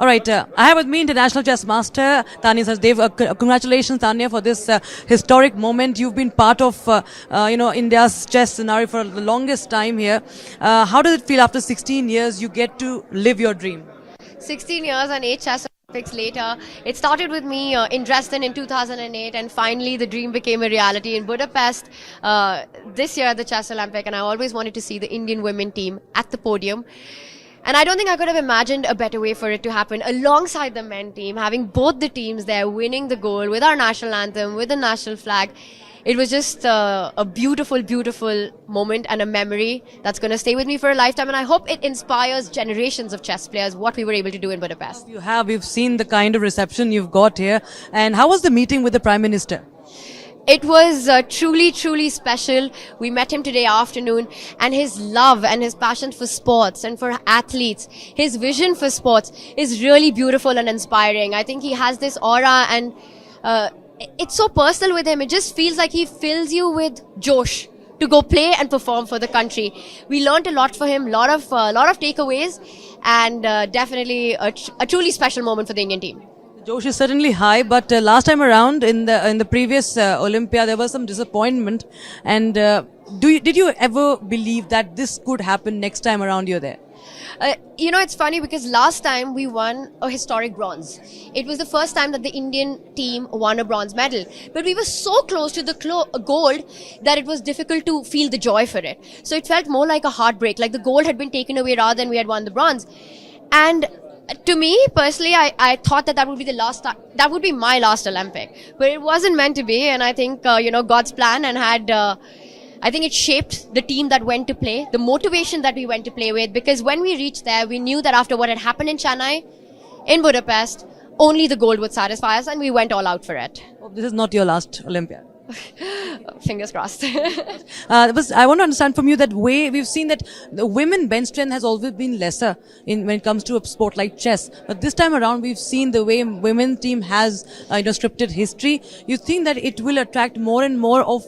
All right, I have with me international chess master Tanya Sachdev. Congratulations, Tanya, for this historic moment. You've been part of, India's chess scenario for the longest time here. How does it feel after 16 years? You get to live your dream. 16 years and 8 chess Olympics later. It started with me in Dresden in 2008, and finally the dream became a reality in Budapest this year at the Chess Olympic. And I always wanted to see the Indian women team at the podium. And I don't think I could have imagined a better way for it to happen alongside the men team, having both the teams there, winning the gold with our national anthem, with the national flag. It was just a beautiful, beautiful moment and a memory that's going to stay with me for a lifetime. And I hope it inspires generations of chess players, what we were able to do in Budapest. We've seen the kind of reception you've got here. And how was the meeting with the Prime Minister? It was truly, truly special. We met him today afternoon, and his love and his passion for sports and for athletes, his vision for sports is really beautiful and inspiring. I think he has this aura, and it's so personal with him. It just feels like he fills you with josh to go play and perform for the country. We learned a lot for him, lot of takeaways, and definitely a truly special moment for the Indian team. Josh is certainly high, but last time around in the previous Olympia, there was some disappointment. And did you ever believe that this could happen next time around you're there? It's funny because last time we won a historic bronze. It was the first time that the Indian team won a bronze medal. But we were so close to the gold that it was difficult to feel the joy for it. So it felt more like a heartbreak, like the gold had been taken away rather than we had won the bronze. And to me personally, I thought that would be that would be my last Olympic, but it wasn't meant to be. And I think God's plan and had I think it shaped the team that went to play, the motivation that we went to play with, because when we reached there, we knew that after what had happened in Chennai, in Budapest, only the gold would satisfy us, and we went all out for it. Hope this is not your last Olympia. Fingers crossed. I want to understand from you that way we've seen that the women bench strength has always been lesser when it comes to a sport like chess. But this time around, we've seen the way women's team has scripted history. You think that it will attract more and more of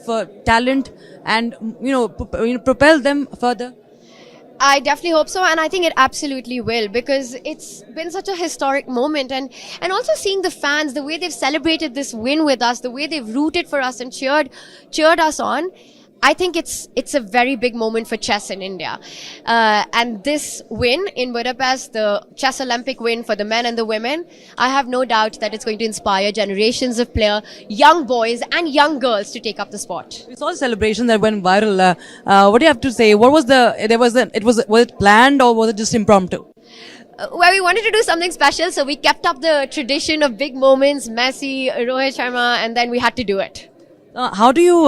talent and propel them further? I definitely hope so, and I think it absolutely will, because it's been such a historic moment, and also seeing the fans, the way they've celebrated this win with us, the way they've rooted for us and cheered us on. I think it's a very big moment for chess in India. And this win in Budapest, the Chess Olympic win for the men and the women, I have no doubt that it's going to inspire generations of players, young boys and young girls to take up the sport. We saw the celebration that went viral. What do you have to say? What was was it planned or was it just impromptu? Well, we wanted to do something special, so we kept up the tradition of big moments, Messi, Rohit Sharma, and then we had to do it. How do you,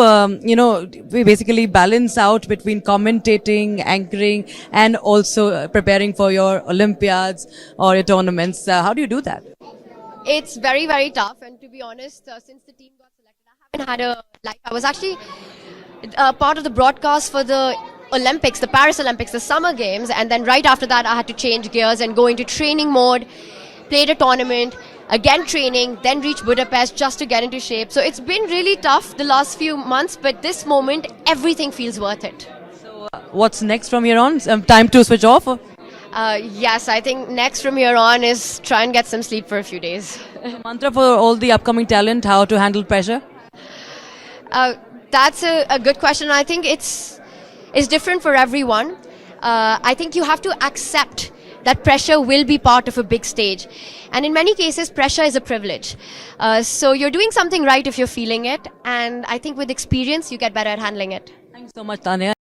we basically balance out between commentating, anchoring, and also preparing for your Olympiads or your tournaments? How do you do that? It's very, very tough. And to be honest, since the team got selected, I haven't had a life. I was actually part of the broadcast for the Olympics, the Paris Olympics, the Summer Games. And then right after that, I had to change gears and go into training mode, played a tournament, again training, then reach Budapest just to get into shape. So it's been really tough the last few months, but this moment, everything feels worth it. So what's next from here on? Time to switch off? Yes, I think next from here on is try and get some sleep for a few days. Mantra for all the upcoming talent, how to handle pressure? That's a good question. I think it's different for everyone. I think you have to accept that pressure will be part of a big stage. And in many cases, pressure is a privilege. So you're doing something right if you're feeling it. And I think with experience, you get better at handling it. Thanks so much, Tanya.